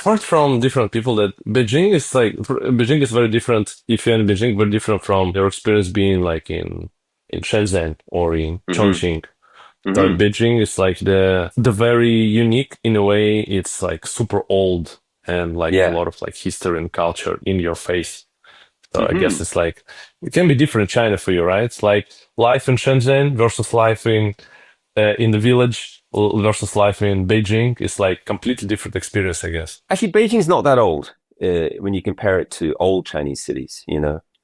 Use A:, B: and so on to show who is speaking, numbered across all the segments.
A: heard from different people that Beijing is very different. If you're in Beijing, very different from your experience being like in Shenzhen or in
B: Hmm.
A: Chongqing. So
B: Hmm.
A: Beijing is like the very unique in a way. It's like super old and like a
B: Yeah.
A: lot of like history and culture in your face. So I guess
B: Hmm.
A: it's like it can be different in China for you, right? It's like life in Shenzhen versus life in the village versus life in Beijing is like completely different experience, I guess.
B: Actually, Beijing's not that old when you compare it to old Chinese cities,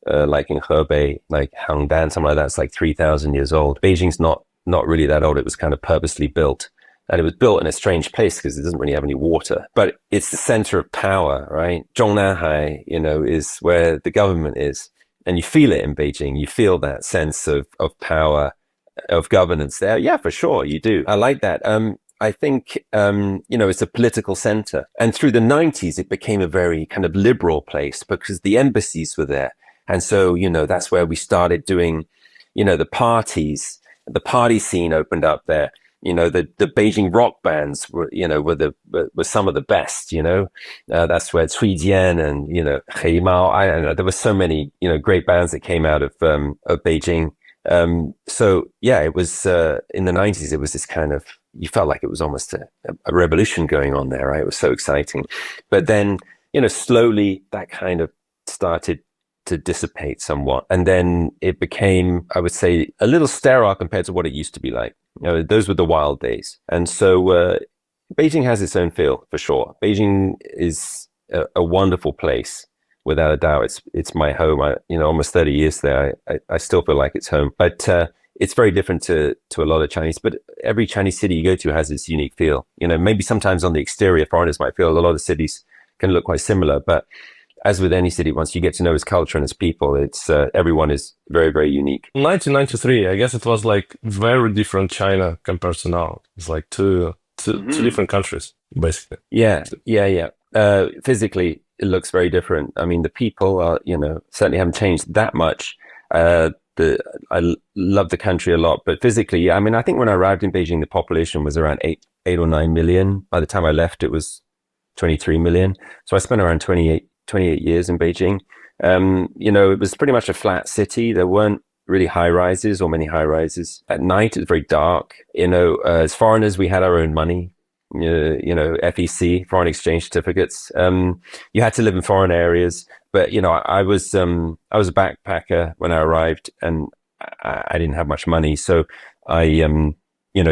B: like in Hebei, like Hangdan, something like that. It's like 3,000 years old. Beijing's not really that old. It was kind of purposely built. And it was built in a strange place because it doesn't really have any water. But it's the center of power, right? Zhongnanhai, is where the government is. And you feel it in Beijing. You feel that sense of power, of governance there. Yeah, for sure, you do. I like that. I think, it's a political center. And through the 90s, it became a very kind of liberal place because the embassies were there. And so, that's where we started doing, the parties. The party scene opened up there. The Beijing rock bands were some of the best, that's where Cui Jian and, Hei Mao, I don't know, there were so many, great bands that came out of Beijing. So yeah, it was in the 90s. It was this kind of you felt like it was almost a revolution going on there, right? It was so exciting, but then slowly that kind of started to dissipate somewhat, and then it became, I would say, a little sterile compared to what it used to be like. Those were the wild days, and so Beijing has its own feel for sure. Beijing is a wonderful place without a doubt. It's my home. Almost 30 years there. I still feel like it's home, but it's very different to a lot of Chinese. But every Chinese city you go to has its unique feel. Maybe sometimes on the exterior, foreigners might feel a lot of cities can look quite similar, but as with any city, once you get to know its culture and its people, it's everyone is very, very unique.
A: 1993, I guess it was like very different China compared to now. It's like two
B: Hmm.
A: different countries, basically.
B: Yeah, yeah, yeah. Physically, it looks very different. I mean, the people are, certainly haven't changed that much. The I love the country a lot, but physically, yeah. I mean, I think when I arrived in Beijing, the population was around 8 or 9 million. By the time I left, it was 23 million. So I spent around 28 years in Beijing. It was pretty much a flat city. There weren't really high rises or many high rises. At night, it was very dark. As foreigners, we had our own money. FEC, foreign exchange certificates. You had to live in foreign areas, but I was a backpacker when I arrived, and I didn't have much money, so I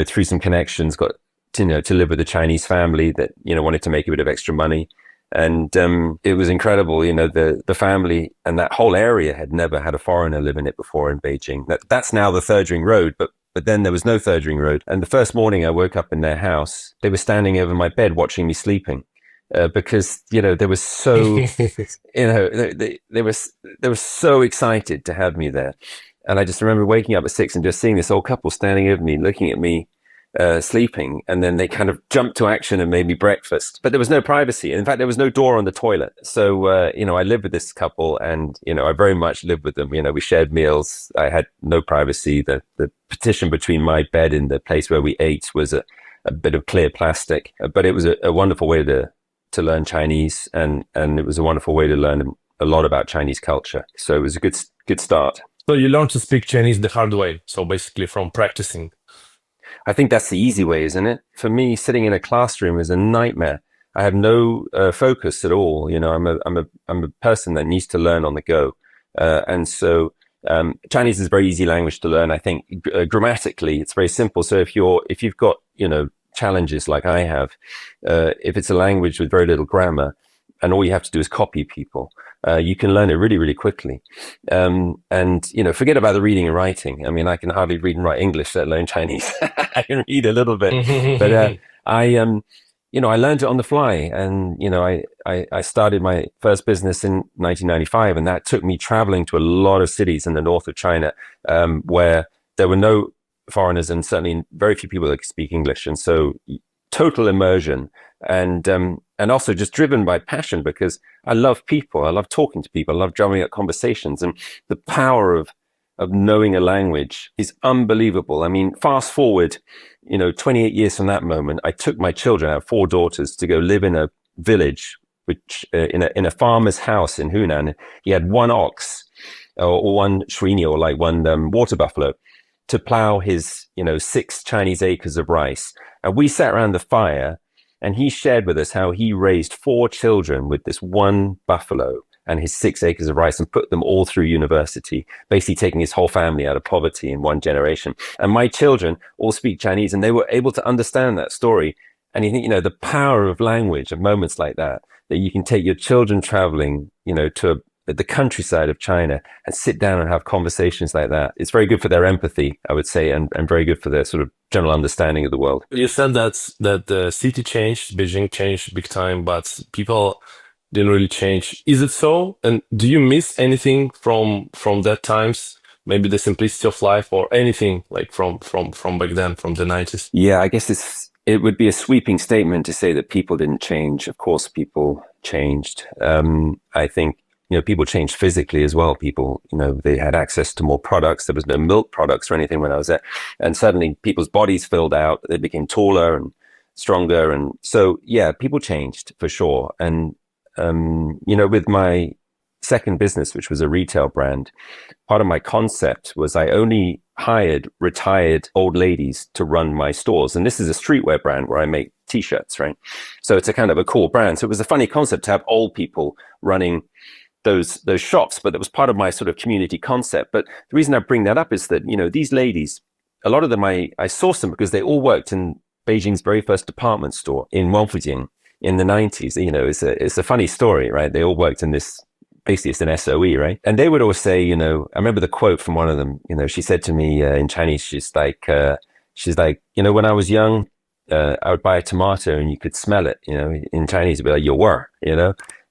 B: through some connections got to live with a Chinese family that wanted to make a bit of extra money, and it was incredible. The family and that whole area had never had a foreigner live in it before in Beijing. That's now the third ring road, but then there was no third ring road. And the first morning I woke up in their house, they were standing over my bed watching me sleeping. Because they were so they were so excited to have me there, and I just remember waking up at 6 and just seeing this old couple standing over me, looking at me, sleeping, and then they kind of jumped to action and made me breakfast. But there was no privacy. In fact, there was no door on the toilet. So I lived with this couple, and I very much lived with them. We shared meals. I had no privacy. The partition between my bed and the place where we ate was a bit of clear plastic, but it was a wonderful way to learn Chinese, and it was a wonderful way to learn a lot about Chinese culture. So it was a good start.
A: So you learn to speak Chinese the hard way. So basically from practicing.
B: I think that's the easy way, isn't it? For me, sitting in a classroom is a nightmare. I have no focus at all. I'm a person that needs to learn on the go, and so Chinese is a very easy language to learn. I think grammatically, it's very simple. So if you've got challenges like I have, if it's a language with very little grammar, and all you have to do is copy people, you can learn it really, really quickly. And forget about the reading and writing. I mean, I can hardly read and write English, let alone Chinese. I can read a little bit, but I learned it on the fly, and I started my first business in 1995, and that took me traveling to a lot of cities in the north of China, where there were no foreigners and certainly very few people that could speak English, and so total immersion, and also just driven by passion because I love people, I love talking to people, I love drumming up conversations, and the power of knowing a language is unbelievable. I mean, fast forward, 28 years from that moment, I took my children, I have 4 daughters, to go live in a village, which in a farmer's house in Hunan, he had one ox or one shuini, or like one water buffalo, to plow his 6 Chinese acres of rice. And we sat around the fire, and he shared with us how he raised 4 children with this one buffalo and his 6 acres of rice, and put them all through university, basically taking his whole family out of poverty in one generation. And my children all speak Chinese, and they were able to understand that story. And you think, the power of language, of moments like that, that you can take your children traveling, to the countryside of China and sit down and have conversations like that. It's very good for their empathy, I would say, and very good for their sort of general understanding of the world.
A: You said that the city changed, Beijing changed big time, but people didn't really change. Is it so? And do you miss anything from that times? Maybe the simplicity of life, or anything like from back then, from the 90s?
B: Yeah, I guess it would be a sweeping statement to say that people didn't change. Of course, people changed. I think people changed physically as well. People, they had access to more products. There was no milk products or anything when I was there. And suddenly people's bodies filled out. They became taller and stronger. And so, yeah, people changed for sure. And, with my second business, which was a retail brand, part of my concept was I only hired retired old ladies to run my stores. And this is a streetwear brand where I make T-shirts, right? So it's a kind of a cool brand. So it was a funny concept to have old people running those shops, but it was part of my sort of community concept. But the reason I bring that up is that, these ladies, a lot of them, I sourced them because they all worked in Beijing's very first department store in Wangfujing in the 90s. It's a funny story, right? They all worked in this, basically it's an SOE, right? And they would always say, I remember the quote from one of them, she said to me in Chinese, she's like, when I was young, I would buy a tomato and you could smell it, in Chinese, it'd be like, you were,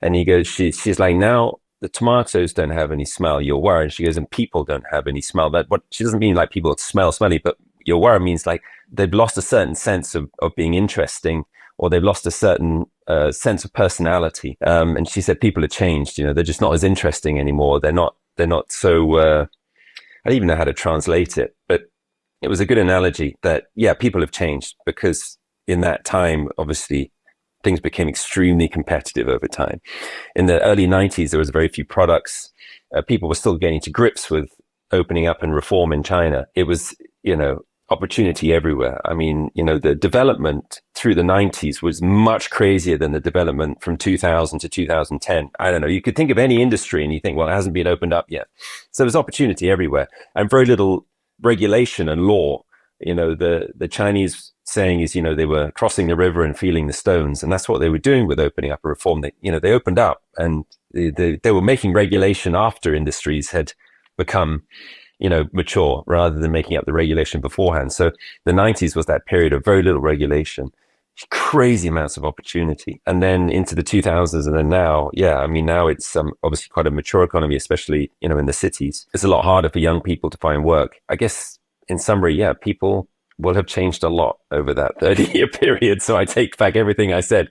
B: And he goes, she's like, now the tomatoes don't have any smell, you were. And she goes, and people don't have any smell. That what she doesn't mean like people smell smelly, but you were means like they've lost a certain sense of being interesting, or they've lost a certain sense of personality. And she said people have changed, they're just not as interesting anymore. They're not so, I don't even know how to translate it, but it was a good analogy that, yeah, people have changed because in that time, obviously, things became extremely competitive over time. In the early 90s, there was very few products. People were still getting to grips with opening up and reform in China. It was, opportunity everywhere. I mean, the development through the 90s was much crazier than the development from 2000 to 2010. I don't know. You could think of any industry and you think, well, it hasn't been opened up yet. So there's opportunity everywhere and very little regulation and law. The Chinese saying is, they were crossing the river and feeling the stones. And that's what they were doing with opening up a reform. They opened up and they were making regulation after industries had become, mature, rather than making up the regulation beforehand. So the 90s was that period of very little regulation, crazy amounts of opportunity. And then into the 2000s and then now, now it's obviously quite a mature economy, especially, in the cities. It's a lot harder for young people to find work. I guess in summary, people will have changed a lot over that 30-year period. So I take back everything I said.